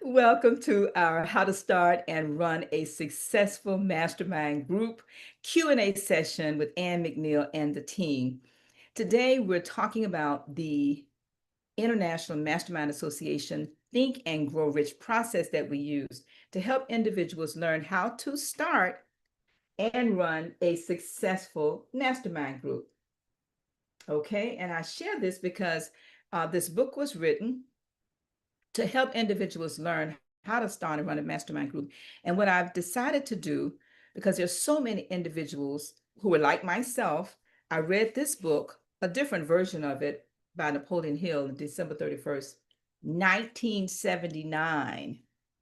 Welcome to our How to Start and Run a Successful Mastermind Group Q&A session with Ann McNeill and the team. Today, we're talking about the International Mastermind Association Think and Grow Rich process that we use to help individuals learn how to start and run a successful mastermind group. Okay, and I share this because this book was written to help individuals learn how to start and run a mastermind group. And what I've decided to do, because there's so many individuals who are like myself, I read this book, a different version of it by Napoleon Hill, December 31st, 1979.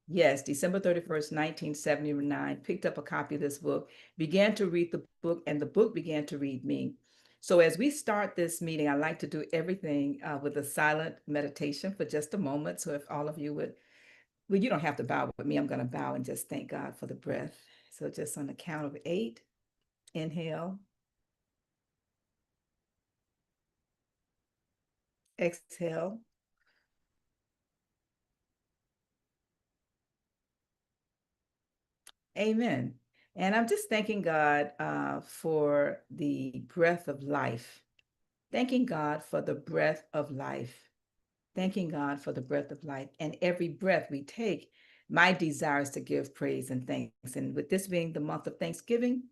Yes, December 31st, 1979, picked up a copy of this book, began to read the book, and the book began to read me. So as we start this meeting, I like to do everything with a silent meditation for just a moment. So if all of you would, well, you don't have to bow with me. I'm going to bow and just thank God for the breath. So just on the count of 8, inhale, exhale. Amen. And I'm just thanking God for the breath of life. Thanking God for the breath of life. Thanking God for the breath of life. And every breath we take, my desire is to give praise and thanks. And with this being the month of Thanksgiving,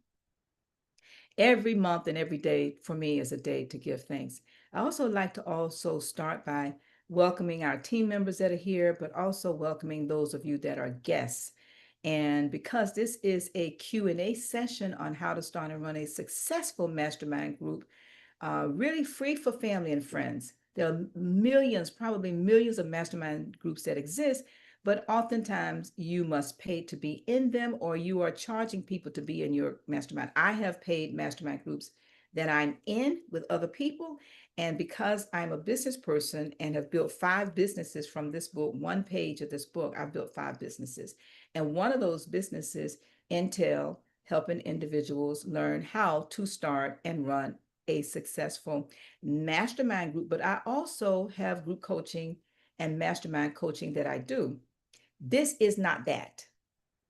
every month and every day for me is a day to give thanks. I also like to also start by welcoming our team members that are here, but also welcoming those of you that are guests. And because this is a Q&A session on how to start and run a successful mastermind group, really free for family and friends. There are millions, probably millions of mastermind groups that exist, but oftentimes you must pay to be in them, or you are charging people to be in your mastermind. I have paid mastermind groups that I'm in with other people. And because I'm a business person and have built 5 businesses from this book, one page of this book, I've built 5 businesses. And one of those businesses entail helping individuals learn how to start and run a successful mastermind group. But I also have group coaching and mastermind coaching that I do. This is not that.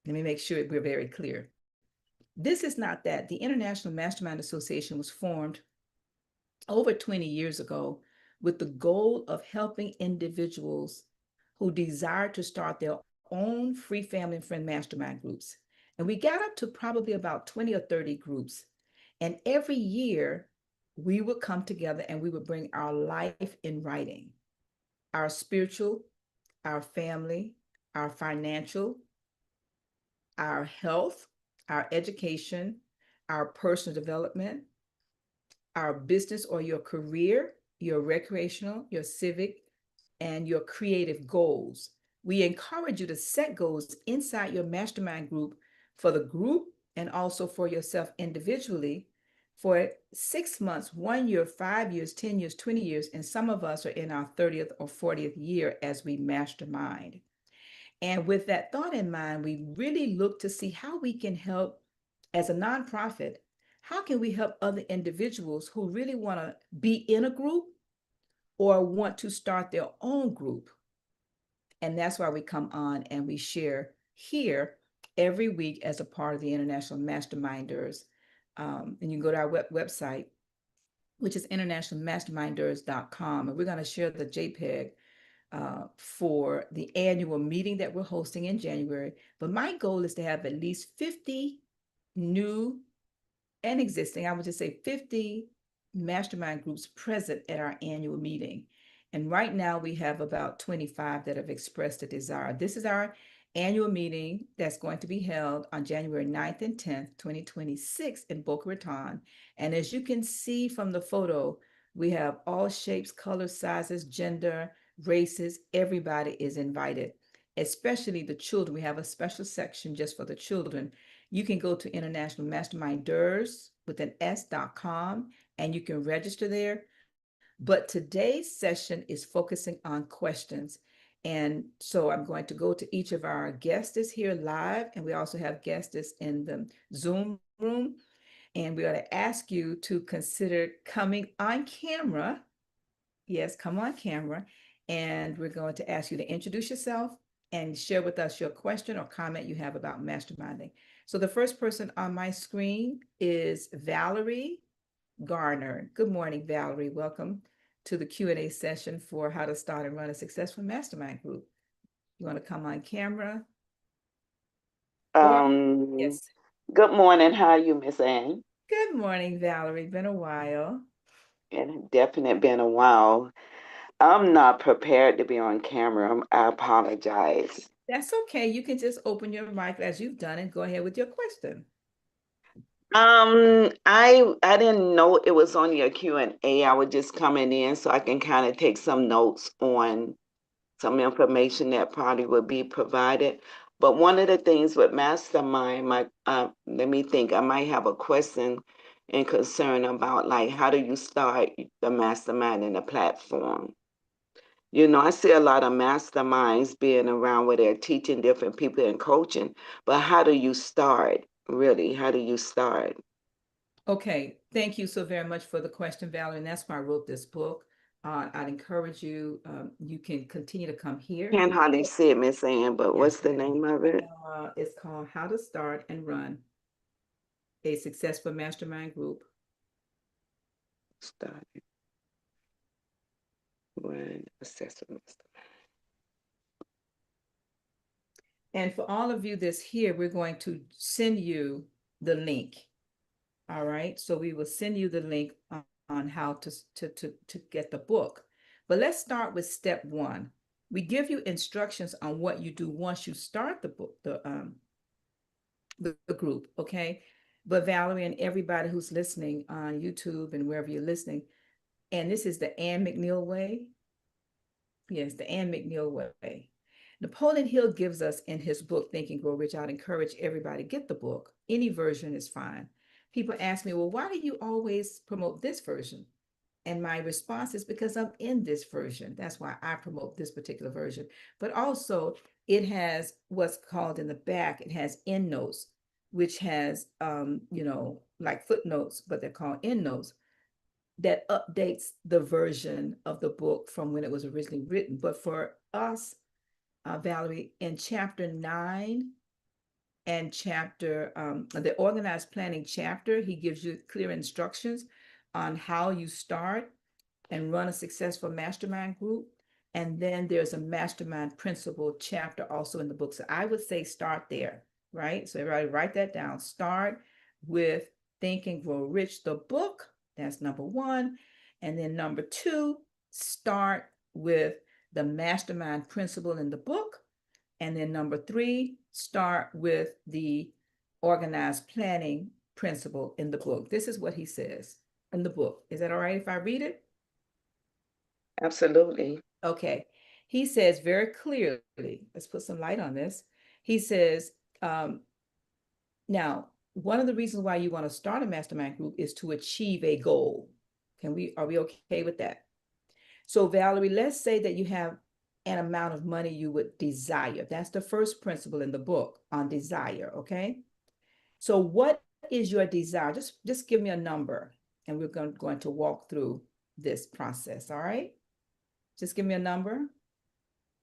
Let me make sure we're very clear. This is not that. The International Mastermind Association was formed over 20 years ago with the goal of helping individuals who desire to start their own free family and friend mastermind groups. And we got up to probably about 20 or 30 groups. And every year we would come together and we would bring our life in writing, our spiritual, our family, our financial, our health, our education, our personal development, our business or your career, your recreational, your civic, and your creative goals. We encourage you to set goals inside your mastermind group for the group and also for yourself individually for 6 months, 1 year, 5 years, 10 years, 20 years, and some of us are in our 30th or 40th year as we mastermind. And with that thought in mind, we really look to see how we can help as a nonprofit. How can we help other individuals who really want to be in a group or want to start their own group? And that's why we come on and we share here every week as a part of the International Masterminders. And you can go to our website, which is internationalmasterminders.com. And we're going to share the JPEG for the annual meeting that we're hosting in January. But my goal is to have at least 50 new and existing, I would just say 50 mastermind groups present at our annual meeting. And right now we have about 25 that have expressed a desire. This is our annual meeting that's going to be held on January 9th and 10th, 2026 in Boca Raton. And as you can see from the photo, we have all shapes, colors, sizes, gender, races. Everybody is invited, especially the children. We have a special section just for the children. You can go to International Masterminders with an S.com and you can register there. But today's session is focusing on questions. And so I'm going to go to each of our guests here live, and we also have guests in the Zoom room. And we are to ask you to consider coming on camera. Yes, come on camera. And we're going to ask you to introduce yourself and share with us your question or comment you have about masterminding. So the first person on my screen is Valerie Garner. Good morning, Valerie. Welcome to the Q&A session for how to start and run a successful mastermind group. You want to come on camera? Or, yes. Good morning. How are you, Miss Ann? Good morning, Valerie. Been a while. It definitely been a while. I'm not prepared to be on camera. I apologize. That's okay. You can just open your mic as you've done and go ahead with your question. I didn't know it was on your Q&A. I was just coming in so I can kind of take some notes on some information that probably would be provided. But one of the things with Mastermind, let me think, I might have a question and concern about like how do you start the Mastermind in the platform? You know, I see a lot of masterminds being around where they're teaching different people and coaching, but how do you start? Really, how do you start? Okay, thank you so very much for the question, Valerie. And that's why I wrote this book. I'd encourage you, you can continue to come here. Can't hardly see it, Miss Ann, but Yes. what's the name of it? It's called How to Start and Run a Successful Mastermind Group. Start when assessment. And for all of you that's here, we're going to send you the link. All right. So we will send you the link on how to get the book. But let's start with step one. We give you instructions on what you do once you start the book, the group. Okay. But Valerie and everybody who's listening on YouTube and wherever you're listening, and this is the Ann McNeill way. Yes, the Ann McNeill way. Napoleon Hill gives us in his book, Think and Grow Rich. I'd encourage everybody, get the book. Any version is fine. People ask me, well, why do you always promote this version? And my response is because I'm in this version. That's why I promote this particular version. But also, it has what's called in the back, it has endnotes, which has, like footnotes, but they're called endnotes that updates the version of the book from when it was originally written. But for us, Valerie, in chapter 9 and the organized planning chapter, he gives you clear instructions on how you start and run a successful mastermind group. And then there's a mastermind principle chapter also in the book. So I would say start there, right? So everybody write that down. Start with Think and Grow Rich, the book. That's number one. And then number two, start with the mastermind principle in the book. And then number three, start with the organized planning principle in the book. This is what he says in the book. Is that all right if I read it? Absolutely. Okay. He says very clearly, let's put some light on this. He says, now, one of the reasons why you want to start a mastermind group is to achieve a goal. Are we okay with that? So, Valerie, let's say that you have an amount of money you would desire. That's the first principle in the book on desire, okay? So, what is your desire? Just give me a number, and we're going to walk through this process, all right? Just give me a number.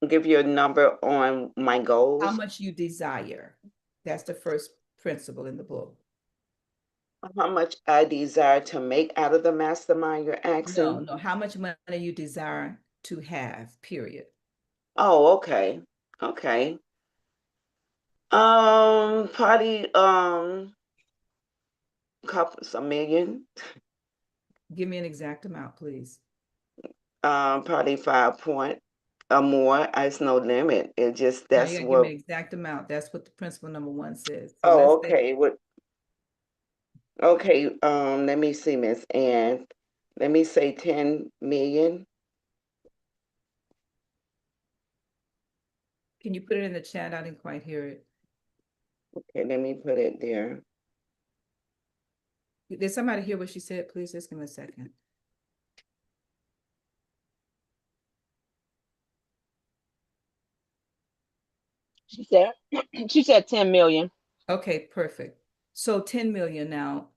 Give you a number on my How goals. much you desire. That's the first principle in the book. How much I desire to make out of the mastermind you're asking? No, how much money you desire to have, period. Oh, okay. Okay. Probably couple some million. Give me an exact amount, please. Probably 5 point or more. It's no limit. It just No, you that's gotta give me what. an exact amount. That's what the principle number one says. So let's Oh, say, okay. What? Okay. Let me see, Miss Ann. Let me say 10 million. can you put it in the chat? I didn't quite hear it. Okay, let me put it there. Did somebody hear what she said? Please just give me a second. She said she said 10 million. Okay, perfect. So 10 million now.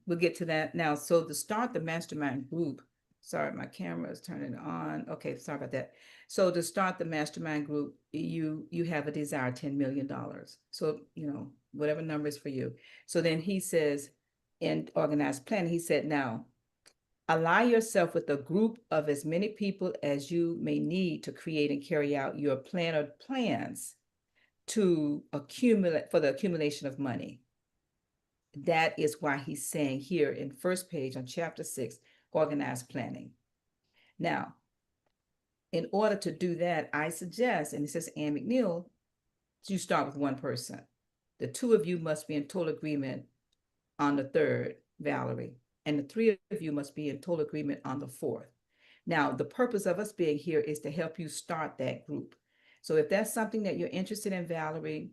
We'll get to that now. So to start the mastermind group, Sorry, my camera is turning on. Okay, sorry about that. So to start the mastermind group, you have a desired $10 million. So, whatever number is for you. So then he says, in organized planning, he said, now ally yourself with a group of as many people as you may need to create and carry out your plan or plans to accumulate for the accumulation of money. That is why he's saying here in first page on chapter 6, organized planning. Now, in order to do that, I suggest, and it says Ann McNeill, you start with one person. The two of you must be in total agreement on the third, Valerie, and the three of you must be in total agreement on the fourth. Now, the purpose of us being here is to help you start that group. So if that's something that you're interested in, Valerie,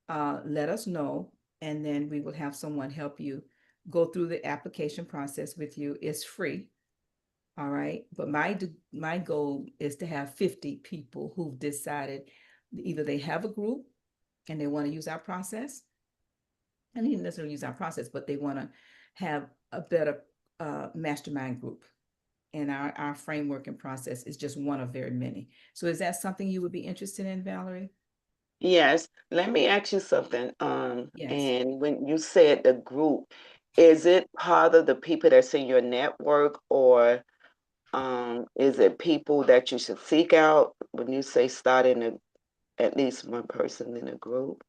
let us know, and then we will have someone help you go through the application process with you. It's free. All right. But my goal is to have 50 people who've decided either they have a group and they want to use our process, and they didn't necessarily use our process, but they want to have a better mastermind group. And our framework and process is just one of very many. So is that something you would be interested in, Valerie? Yes. Let me ask you something. Yes. And when you said the group, is it part of the people that's in your network, or is it people that you should seek out when you say starting at least one person in a group?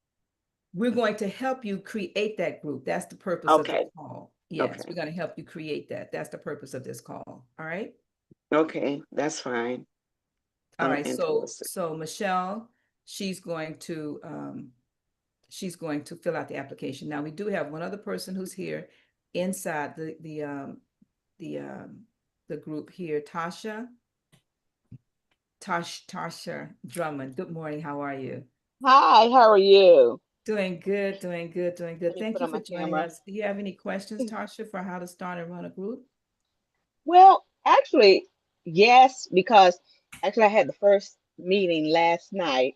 We're going to help you create that group. That's the purpose of the Okay. call. Yes, Okay. we're going to help you create that. That's the purpose of this call. All right. Okay. That's fine. All I'm right. So interested. Michelle, she's going to fill out the application. Now we do have one other person who's here inside the the group here, Tasha Drummond. Good morning. How are you? Hi, how are you? Doing good, doing good, doing Let good. me Thank put you on for my joining camera. us. Do you have any questions, Tasha, for how to start and run a group? Well, actually, yes, because actually I had the first meeting last night.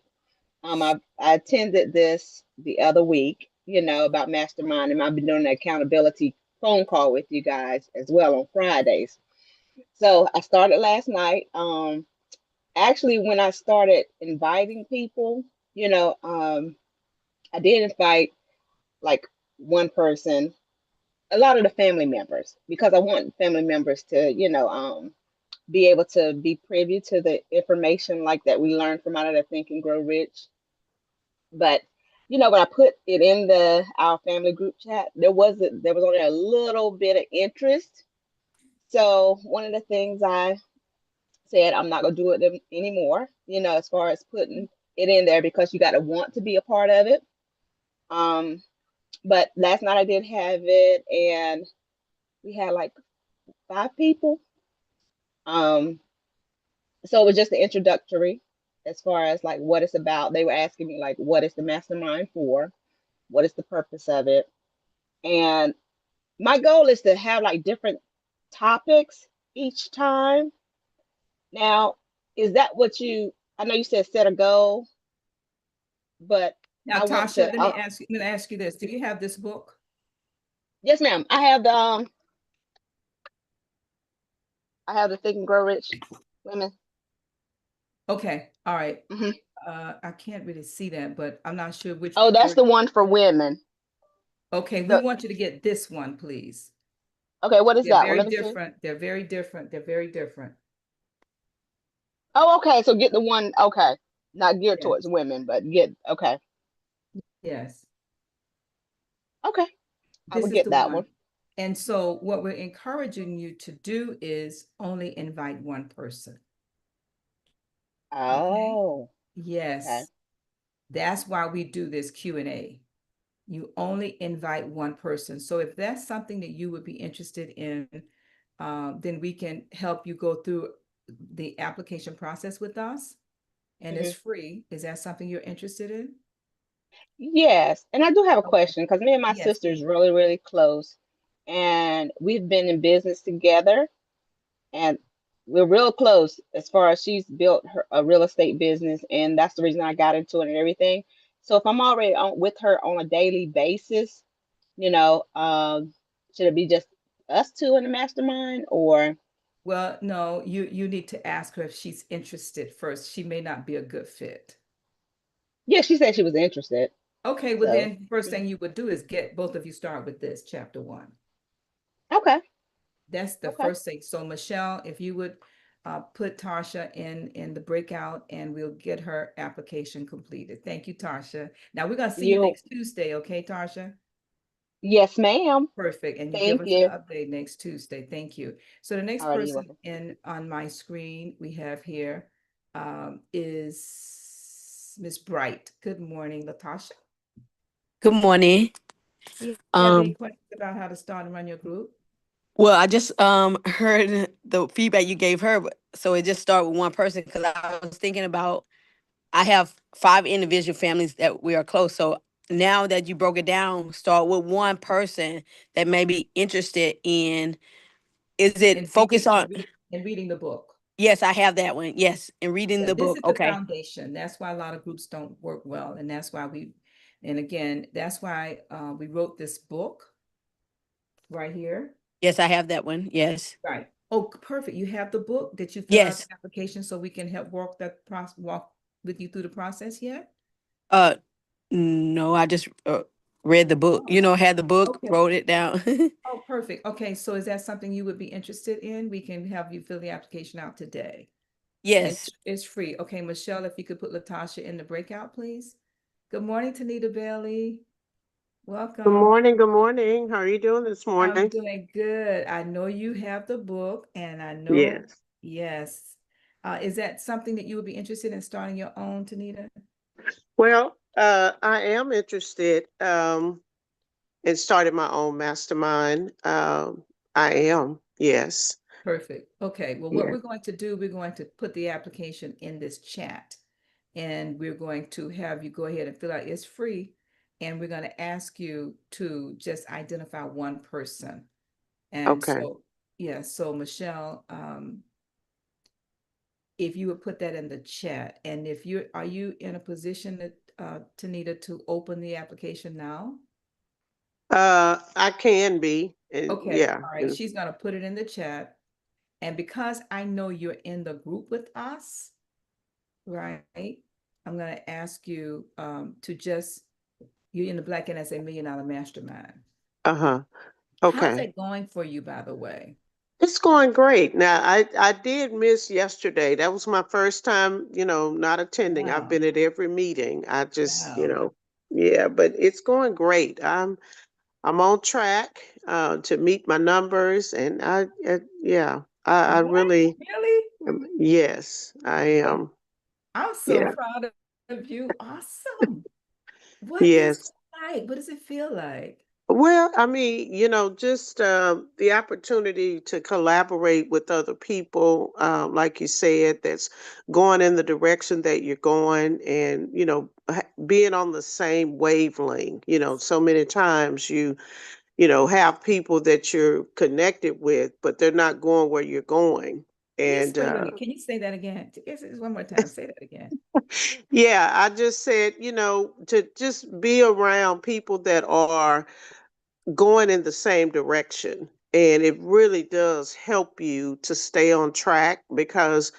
I attended this the other week, about Mastermind, and I've been doing an accountability phone call with you guys as well on Fridays. So I started last night. Actually, when I started inviting people, I did invite like one person, a lot of the family members, because I want family members to, be able to be privy to the information like that we learned from out of the Think and Grow Rich. But when I put it in our family group chat, there was only a little bit of interest. So one of the things I said, I'm not gonna do it anymore, as far as putting it in there, because you got to want to be a part of it. Um, but last night I did have it, and we had like 5 people. Um, so it was just the introductory as far as like what it's about. They were asking me like, what is the mastermind for? What is the purpose of it? And my goal is to have like different topics each time. Now, is that what I know you said set a goal, but Now, I want Tasha, to, let me ask you, I'm going to ask you this. Do you have this book? yes, ma'am. I have the Think and Grow Rich Women. Okay. All right. Hmm. I can't really see that, but I'm not sure which Oh, that's version. the one for women. Okay, we The want you to get this one, please. Okay, what is They're that one? very Let me see. different. They're very different. They're very different. Oh, okay. So get the one. Okay, not geared towards Yes. women, but get okay. Yes. Okay, I will This is get the that one. one. And so what we're encouraging you to do is only invite one person. Okay? Oh, okay. Yes. That's why we do this Q&A. You only invite one person. So if that's something that you would be interested in, then we can help you go through the application process with us, and it's Hmm. free. Is that something you're interested in? Yes, and I do have a Okay. question because me and my Yes, sister please. is really, really close, and we've been in business together, and we're real close as far as she's built a real estate business, and that's the reason I got into it and everything. So if I'm already with her on a daily basis, you know, um, should it be just us two in the mastermind, or Well, no, you need to ask her if she's interested first. She may not be a good fit. Yeah, she said she was interested. Okay, well So, then first thing you would do is get both of you start with this chapter 1. okay. That's the Okay. first thing. So Michelle, if you would put Tasha in the breakout and we'll get her application completed. Thank you, Tasha. Now we're gonna see you You, next Tuesday, okay, Tasha? yes, ma'am. Perfect. And you give Thank us an you. update next Tuesday. Thank you. So the next Alrighty, you're person welcome. in on my screen we have here is Miss Bright. Good morning, Latasha. Good morning. Do you have any Um, questions about how to start and run your group? well, I just heard the feedback you gave her, so it just started with one person because I was thinking about I have 5 individual families that we are close. So now that you broke it down, start with one person that may be interested in. Is it And focus on? reading the book. Yes, I have that one. Yes, and reading Yeah, the this book. is the Okay. foundation. That's why a lot of groups don't work well. And that's why and again, that's why we wrote this book right here. Yes, I have that one. Yes. Right. Oh, perfect. You have the book. Did you fill out Yes. the application so we can help walk with you through the process yet? Uh, no, I just read the book. Oh, Had the book, okay. wrote it down. Oh, perfect. Okay, so is that something you would be interested in? We can have you fill the application out today. And Yes. it's free. Okay, Michelle, if you could put Latasha in the breakout, please. Good morning, Tanita Bailey. Good Welcome. morning. Good morning. How are you doing this I'm morning? doing good. I know you have the book, and I know, Yes. yes. Is that something that you would be interested in starting your own, Tanita? Well, I am interested in starting my own mastermind. I am. Yes. Perfect. Okay. Well, what Yeah. we're going to do, we're going to put the application in this chat, and we're going to have you go ahead and fill out. It's free, and we're going to ask you to just identify one person. And Okay. so, yeah, so Michelle, if you would put that in the chat, and if are you in a position that Tanita to open the application now? I can be. And Okay, yeah. all right. She's gonna put it in the chat. And because I know you're in the group with us, right? I'm gonna ask you to just you're in the Black NSA Million Dollar Mastermind. Uh-huh. How's Okay. that going for you, by the way? It's going great. Now, I did miss yesterday. That was my first time, not attending. I've Wow, been at every meeting. I just, wow. yeah, but it's going great. I'm on track to meet my numbers, and yeah, I What? really, Really? yes, I Well, am. I'm so Yeah, proud of you. Awesome. What is yes. it like? What does it feel like? Well, I mean, just the opportunity to collaborate with other people, like you said, that's going in the direction that you're going, and being on the same wavelength. So many times have people that you're connected with, but they're not going where you're going. Just And wait a minute. Can you say that again? Yes, one more time. Say that again. yeah, I just said, to just be around people that are going in the same direction. And it really does help you to stay on track because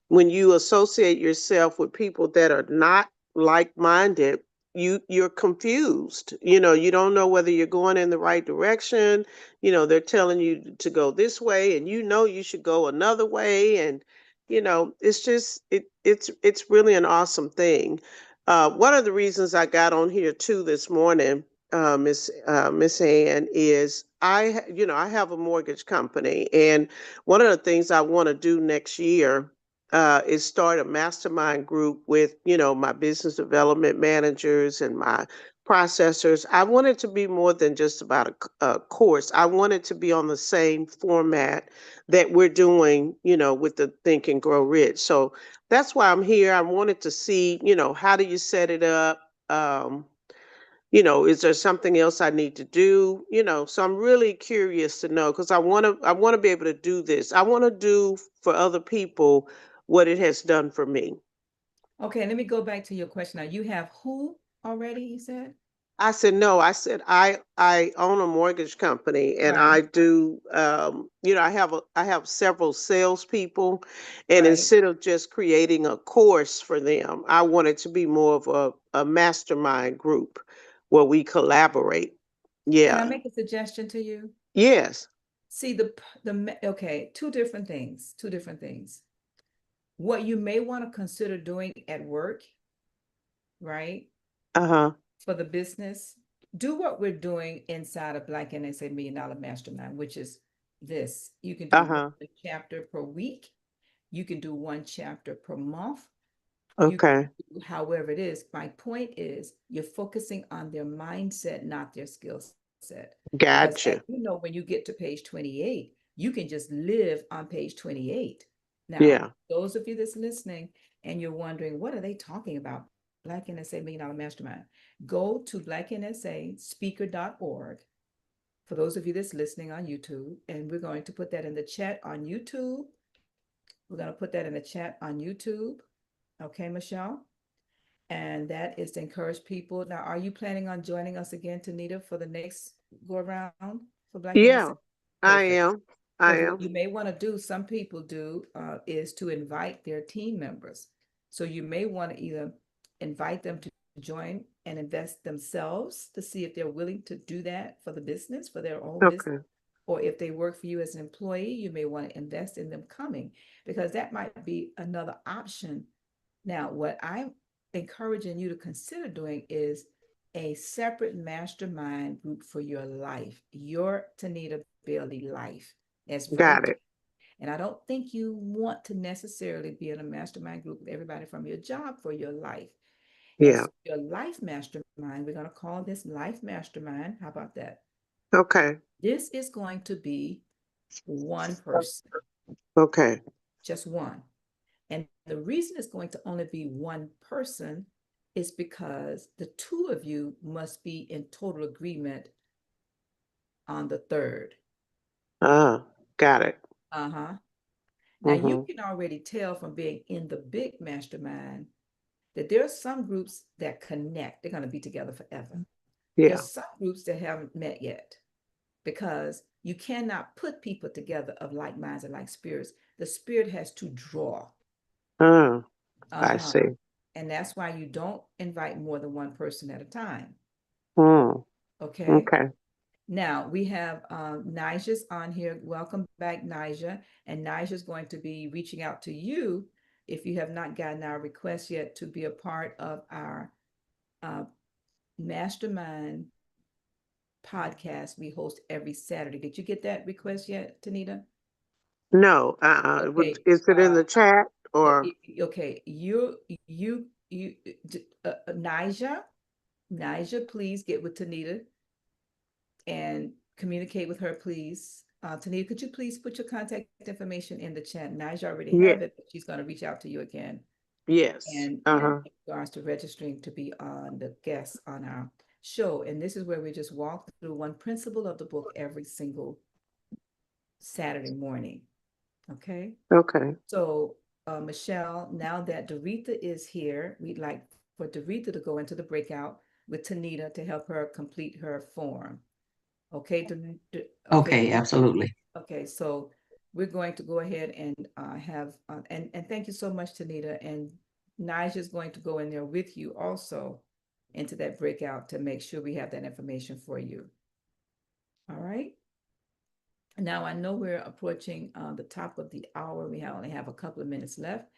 when you associate yourself with people that are not like-minded, you're confused. You don't know whether you're going in the right direction. They're telling you to go this way and you should go another way. And it's just it's really an awesome thing. One of the reasons I got on here too this morning, Miss Ann, is I have a mortgage company, and one of the things I want to do next year is start a mastermind group with my business development managers and my processors. I want it to be more than just about a course. I want it to be on the same format that we're doing, with the Think and Grow Rich. So that's why I'm here. I wanted to see, how do you set it up? Is there something else I need to do? So I'm really curious to know because I want to be able to do this. I want to do for other people what it has done for me. Okay, let me go back to your question. Now, you have who already, you said? I said, no, I said, I own a mortgage company and Right. I do, I have several salespeople, and Right. instead of just creating a course for them, I want it to be more of a mastermind group where we collaborate. Can I Yeah. make a suggestion to you? Yes. See okay, two different things. Two different things. What you may want to consider doing at work, right? Uh-huh. For the business, do what we're doing inside of Black NSA Million Dollar Mastermind, which is this. You can do one Uh-huh. chapter per week. You can do one chapter per month. You can Okay. do however it is. My point is you're focusing on their mindset, not their skill set. Because as Gotcha. you know, when you get to page 28, you can just live on page 28. Now, Yeah. those of you that's listening and you're wondering, what are they talking about? Black NSA Million Dollar Mastermind. Go to blacknsaspeaker.org. For those of you that's listening on YouTube, and we're going to put that in the chat on YouTube. We're going to put that in the chat on YouTube. Okay, Michelle? And that is to encourage people. Now, are you planning on joining us again, Tanita, for the next go around for Black NSA? Yeah. I Perfect. am. I Because what am. you may want to do, some people do, is to invite their team members. So you may want to either invite them to join and invest themselves to see if they're willing to do that for the business, for their own business. Okay. Or if they work for you as an employee, you may want to invest in them coming, because that might be another option. Now, what I'm encouraging you to consider doing is a separate mastermind group for your life, your Tanita Bailey life. That's very Got it. different. And I don't think you want to necessarily be in a mastermind group with everybody from your job for your life. And Yeah. so your life mastermind, we're going to call this life mastermind. How about that? Okay. This is going to be one person, Okay. just one. And the reason it's going to only be one person is because the two of you must be in total agreement on the third. Got it. Uh-huh. Now you Mm-hmm. can already tell from being in the big mastermind that there are some groups that connect. They're going to be together forever. Yeah. There's some groups that haven't met yet, because you cannot put people together of like minds and like spirits. The spirit has to draw. Uh, I Uh-huh. see. And that's why you don't invite more than one person at a time. Mm. Okay. Okay. Now we have Nija's on here. Welcome back, Nija. And Nija's going to be reaching out to you if you have not gotten our request yet to be a part of our uh, mastermind podcast we host every Saturday. Did you get that request yet, Tanita? No. Okay. Is it in the chat or? Okay. You, Nija, Nija, please get with Tanita and communicate with her, please. Tanita, could you please put your contact information in the chat? Nija already Yeah. have it, but she's going to reach out to you again. Yes. And Uh-huh. in regards to registering to be on the guest on our show. And this is where we just walk through one principle of the book every single Saturday morning. Okay. Okay. So, Michelle, now that Doretha is here, we'd like for Doretha to go into the breakout with Tanita to help her complete her form. Okay, okay, Okay, absolutely. okay. So we're going to go ahead and have and thank you so much, Tanita. And Nige is going to go in there with you also into that breakout to make sure we have that information for you. All right. Now I know we're approaching the top of the hour. We only have a couple of minutes left.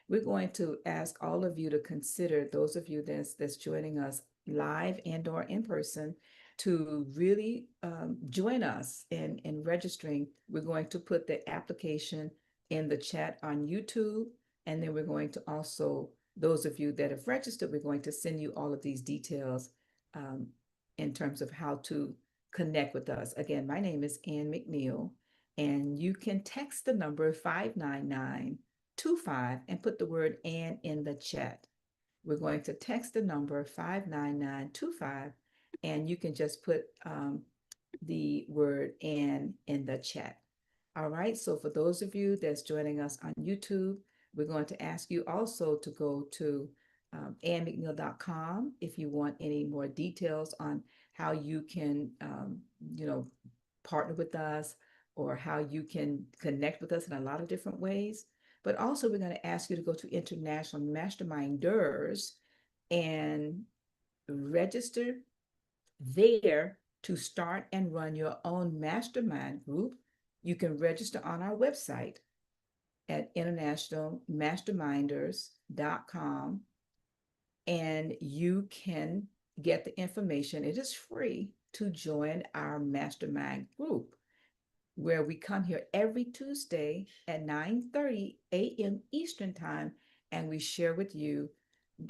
We're going to ask all of you to consider, those of you that's joining us live and or in person, to really join us in registering. We're going to put the application in the chat on YouTube, and then we're going to also, those of you that have registered, we're going to send you all of these details um, in terms of how to connect with us. Again, my name is Ann McNeill, and you can text the number 59925 and put the word "and" in the chat. We're going to text the number 59925, and you can just put the word "and" in the chat. All right. So for those of you that's joining us on YouTube, we're going to ask you also to go to annmcneill.com if you want any more details on how you can, partner with us or how you can connect with us in a lot of different ways. But also, we're going to ask you to go to International Masterminders and register there to start and run your own mastermind group. You can register on our website at internationalmasterminders.com, and you can get the information. It is free to join our mastermind group, where we come here every Tuesday at 9:30 a.m. Eastern Time, and we share with you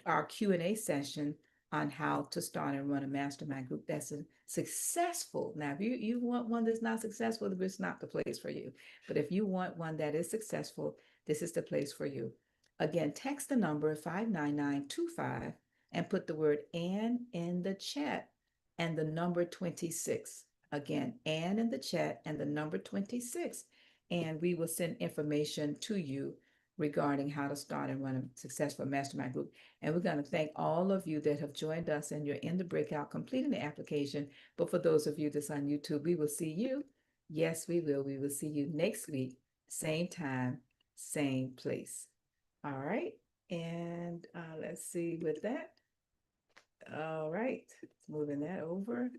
our Q&A session on how to start and run a mastermind group that's successful. Now, if you want one that's not successful, it's not the place for you. But if you want one that is successful, this is the place for you. Again, text the number 59925 and put the word "and" in the chat and the number 26. Again, "and" in the chat and the number 26. And we will send information to you regarding how to start and run a successful mastermind group. And we're going to thank all of you that have joined us and you're in the breakout, completing the application. But for those of you that's on YouTube, we will see you. Yes, we will. We will see you next week, same time, same place. All right. And let's see with that. All right. Moving that over.